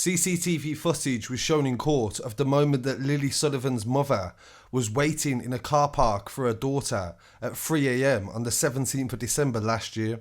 CCTV footage was shown in court of the moment that Lily Sullivan's mother was waiting in a car park for her daughter at 3 a.m. on the 17th of December last year.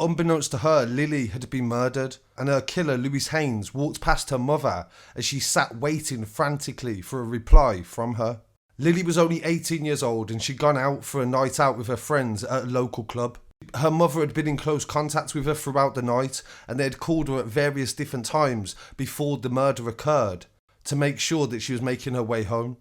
Unbeknownst to her, Lily had been murdered, and her killer, Lewis Haines, walked past her mother as she sat waiting frantically for a reply from her. Lily was only 18 years old and she'd gone out for a night out with her friends at a local club. Her mother had been in close contact with her throughout the night, and they had called her at various different times before the murder occurred to make sure that she was making her way home.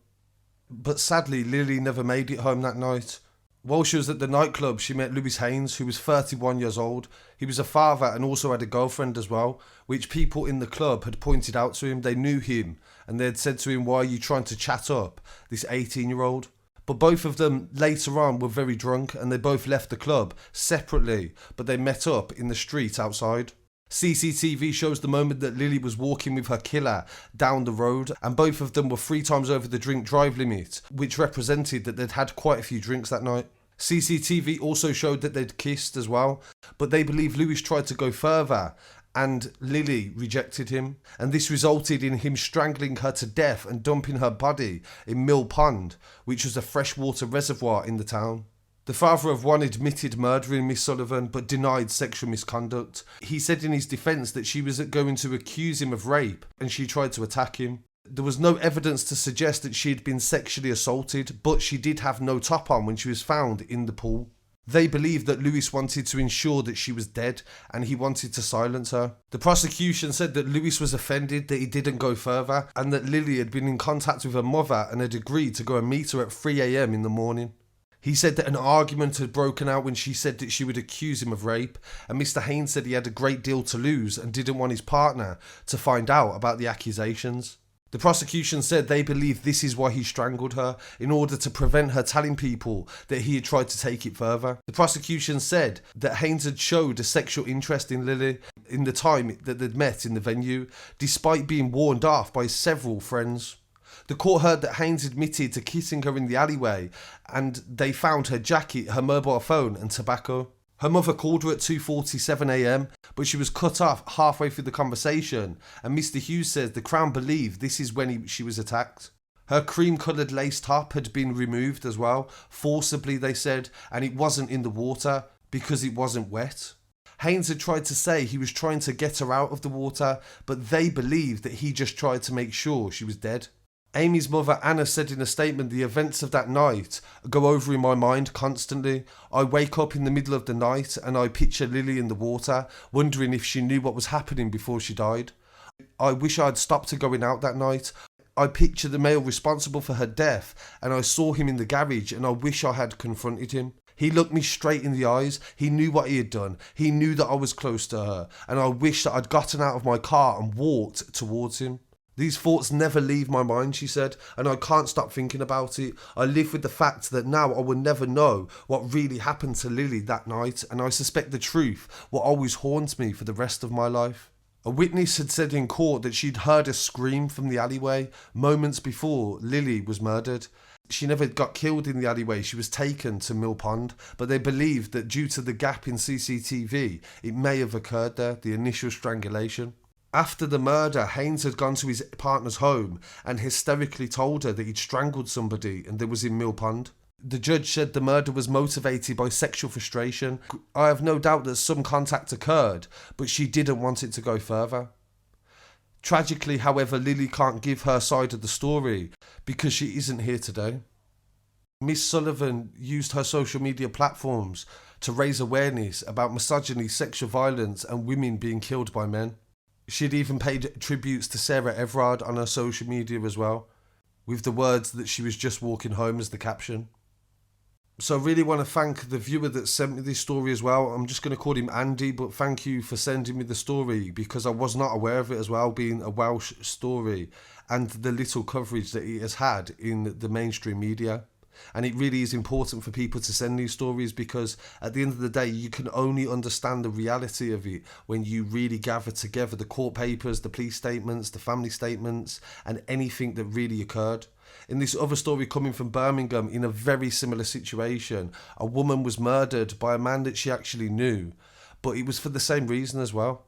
But sadly, Lily never made it home that night. While she was at the nightclub, she met Lewis Haines, who was 31 years old. He was a father and also had a girlfriend as well, which people in the club had pointed out to him. They knew him, and they had said to him, "Why are you trying to chat up this 18-year-old?" But both of them later on were very drunk, and they both left the club separately, but they met up in the street outside. CCTV shows the moment that Lily was walking with her killer down the road, and both of them were 3 times over the drink drive limit, which represented that they'd had quite a few drinks that night. CCTV also showed that they'd kissed as well, but they believe Lewis tried to go further and Lily rejected him, and this resulted in him strangling her to death and dumping her body in Mill Pond, which was a freshwater reservoir in the town. The father of one admitted murdering Miss Sullivan but denied sexual misconduct. He said in his defence that she was going to accuse him of rape and she tried to attack him. There was no evidence to suggest that she had been sexually assaulted, but she did have no top on when she was found in the pool. They believed that Lewis wanted to ensure that she was dead and he wanted to silence her. The prosecution said that Lewis was offended that he didn't go further and that Lily had been in contact with her mother and had agreed to go and meet her at 3 a.m. in the morning. He said that an argument had broken out when she said that she would accuse him of rape, and Mr. Haines said he had a great deal to lose and didn't want his partner to find out about the accusations. The prosecution said they believe this is why he strangled her, in order to prevent her telling people that he had tried to take it further. The prosecution said that Haines had showed a sexual interest in Lily in the time that they'd met in the venue, despite being warned off by several friends. The court heard that Haines admitted to kissing her in the alleyway, and they found her jacket, her mobile phone and tobacco. Her mother called her at 2:47 a.m, but she was cut off halfway through the conversation, and Mr. Hughes says the Crown believed this is when she was attacked. Her cream-coloured lace top had been removed as well, forcibly they said, and it wasn't in the water because it wasn't wet. Haines had tried to say he was trying to get her out of the water, but they believed that he just tried to make sure she was dead. Amy's mother Anna said in a statement, "The events of that night go over in my mind constantly. I wake up in the middle of the night and I picture Lily in the water, wondering if she knew what was happening before she died. I wish I'd stopped her going out that night. I picture the male responsible for her death and I saw him in the garage and I wish I had confronted him. He looked me straight in the eyes. He knew what he had done. He knew that I was close to her and I wish that I'd gotten out of my car and walked towards him. These thoughts never leave my mind," she said, "and I can't stop thinking about it. I live with the fact that now I will never know what really happened to Lily that night, and I suspect the truth will always haunt me for the rest of my life." A witness had said in court that she'd heard a scream from the alleyway moments before Lily was murdered. She never got killed in the alleyway, she was taken to Mill Pond, but they believed that due to the gap in CCTV, it may have occurred there, the initial strangulation. After the murder, Haines had gone to his partner's home and hysterically told her that he'd strangled somebody and that was in Mill Pond. The judge said the murder was motivated by sexual frustration. I have no doubt that some contact occurred, but she didn't want it to go further. Tragically, however, Lily can't give her side of the story because she isn't here today. Miss Sullivan used her social media platforms to raise awareness about misogyny, sexual violence and women being killed by men. She'd even paid tributes to Sarah Everard on her social media as well, with the words that she was just walking home as the caption. So I really want to thank the viewer that sent me this story as well. I'm just going to call him Andy, but thank you for sending me the story because I was not aware of it as well, being a Welsh story and the little coverage that it has had in the mainstream media. And it really is important for people to send these stories because at the end of the day, you can only understand the reality of it when you really gather together the court papers, the police statements, the family statements, and anything that really occurred. In this other story coming from Birmingham, in a very similar situation, a woman was murdered by a man that she actually knew, but it was for the same reason as well.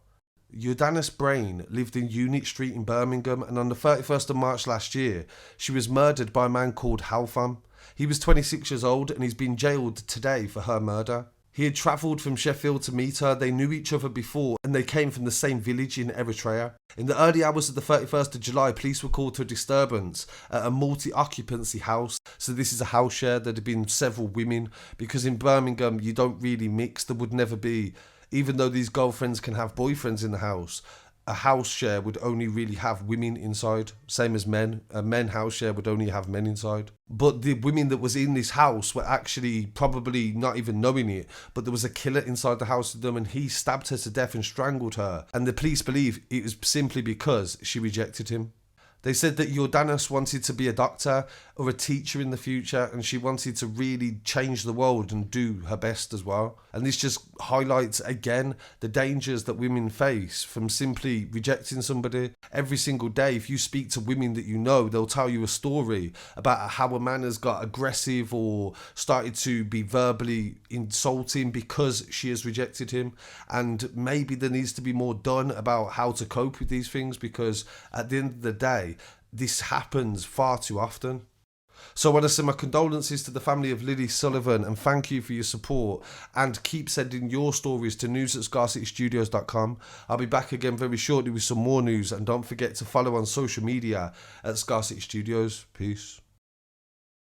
Jordanis Brain lived in Unit Street in Birmingham, and on the 31st of March last year, she was murdered by a man called Halfam. He was 26 years old and he's been jailed today for her murder. He had travelled from Sheffield to meet her. They knew each other before and they came from the same village in Eritrea. In the early hours of the 31st of July, police were called to a disturbance at a multi-occupancy house. So this is a house share. There had been several women, because in Birmingham you don't really mix. There would never be, even though these girlfriends can have boyfriends in the house, a house share would only really have women inside, same as men. A men house share would only have men inside. But the women that was in this house were actually probably not even knowing it, but there was a killer inside the house with them and he stabbed her to death and strangled her. And the police believe it was simply because she rejected him. They said that Jordanis wanted to be a doctor or a teacher in the future, and she wanted to really change the world and do her best as well. And this just highlights again the dangers that women face from simply rejecting somebody. Every single day, if you speak to women that you know, they'll tell you a story about how a man has got aggressive or started to be verbally insulting because she has rejected him. And maybe there needs to be more done about how to cope with these things, because at the end of the day, this happens far too often. So I want to send my condolences to the family of Lily Sullivan and thank you for your support, and keep sending your stories to news@scarcitystudios.com. I'll be back again very shortly with some more news, and don't forget to follow on social media at Scarcity Studios. Peace.